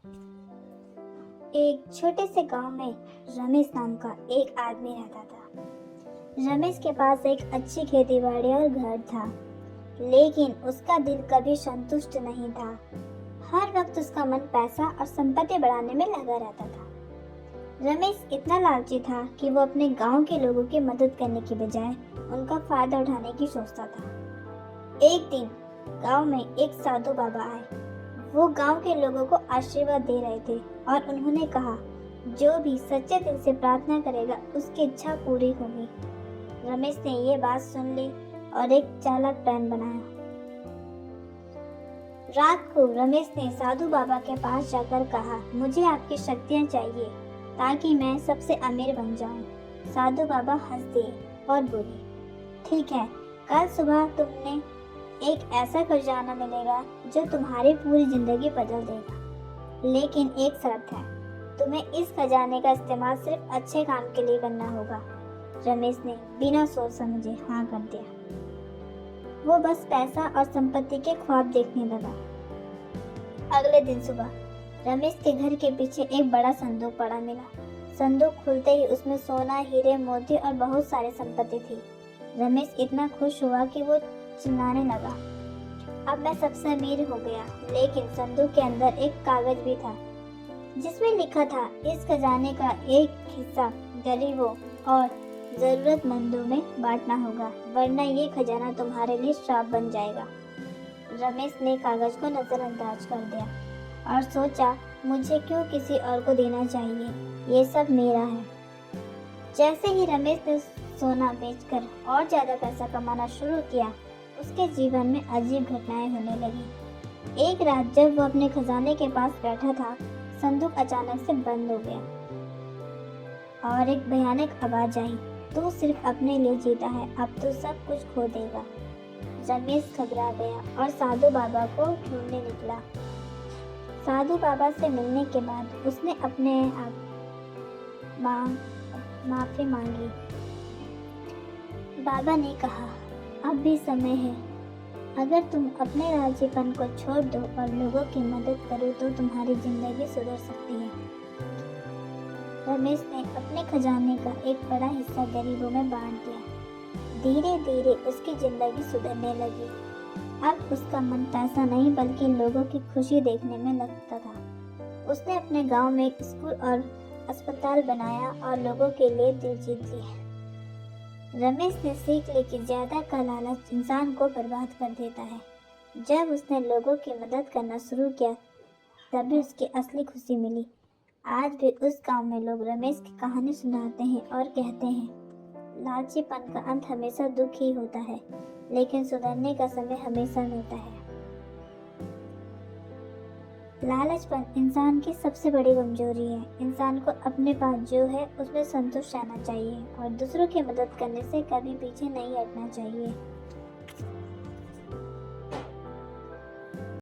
एक छोटे से गांव में रमेश नाम का एक आदमी रहता था। रमेश के पास एक अच्छी खेतीबाड़ी और घर था, लेकिन उसका दिल कभी संतुष्ट नहीं था। हर वक्त उसका मन पैसा और संपत्ति बढ़ाने में लगा रहता था। रमेश इतना लालची था कि वो अपने गांव के लोगों की मदद करने की बजाय उनका फायदा उठाने की सोचता था। एक दिन गांव में एक साधु बाबा आए। वो गांव के लोगों को आशीर्वाद दे रहे थे और उन्होंने कहा, जो भी सच्चे दिल से प्रार्थना करेगा उसकी इच्छा पूरी होगी। रमेश ने ये बात सुन ली और एक चालाक प्लान बनाया। रात को रमेश ने साधु बाबा के पास जाकर कहा, मुझे आपकी शक्तियाँ चाहिए ताकि मैं सबसे अमीर बन जाऊं। साधु बाबा हंस दिए और बोले, ठीक है, कल सुबह तुम्हें एक ऐसा खजाना मिलेगा जो तुम्हारी पूरी जिंदगी बदल देगा, लेकिन एक शर्त है, तुम्हें इस खजाने का इस्तेमाल सिर्फ अच्छे काम के लिए करना होगा। रमेश ने बिना सोच समझे हाँ कर दिया। वो बस पैसा और संपत्ति के ख्वाब देखने लगा। अगले दिन सुबह रमेश के घर के पीछे एक बड़ा संदूक पड़ा मिला। संदूक खुलते ही उसमें सोना, हीरे, मोती और बहुत सारी संपत्ति थी। रमेश इतना खुश हुआ कि वो चिल्लाने लगा, अब मैं सबसे अमीर हो गया। लेकिन संदूक के अंदर एक कागज भी था जिसमें लिखा था, इस खजाने का एक हिस्सा गरीबों और जरूरतमंदों में बांटना होगा, वरना ये खजाना तुम्हारे लिए श्राप बन जाएगा। रमेश ने कागज को नजरअंदाज कर दिया और सोचा, मुझे क्यों किसी और को देना चाहिए, ये सब मेरा है। जैसे ही रमेश ने सोना बेचकर और ज्यादा पैसा कमाना शुरू किया, उसके जीवन में अजीब घटनाएं होने लगी। एक रात जब वो अपने खजाने के पास बैठा था, संदूक अचानक से बंद हो गया और एक भयानक आवाज आई, तू सिर्फ अपने लिए जीता है, अब तू सब कुछ खो देगा। रमेश घबरा गया और साधु बाबा को ढूंढने निकला। साधु बाबा से मिलने के बाद उसने अपने आप माफी मांगी। बाबा ने कहा, अब भी समय है, अगर तुम अपने लालचीपन को छोड़ दो और लोगों की मदद करो तो तुम्हारी जिंदगी सुधर सकती है। रमेश ने अपने खजाने का एक बड़ा हिस्सा गरीबों में बांट दिया। धीरे धीरे उसकी जिंदगी सुधरने लगी। अब उसका मन पैसा नहीं बल्कि लोगों की खुशी देखने में लगता था। उसने अपने गांव में एक स्कूल और अस्पताल बनाया और लोगों के लिए दिल जीत लिए। रमेश ने सीख ली कि ज्यादा का लालच इंसान को बर्बाद कर देता है। जब उसने लोगों की मदद करना शुरू किया, तभी उसकी असली खुशी मिली। आज भी उस गांव में लोग रमेश की कहानी सुनाते हैं और कहते हैं, लालचीपन का अंत हमेशा दुख ही होता है, लेकिन सुधरने का समय हमेशा मिलता है। लालचपन इंसान की सबसे बड़ी कमजोरी है। इंसान को अपने पास जो है उसमें संतुष्ट रहना चाहिए और दूसरों की मदद करने से कभी पीछे नहीं हटना चाहिए।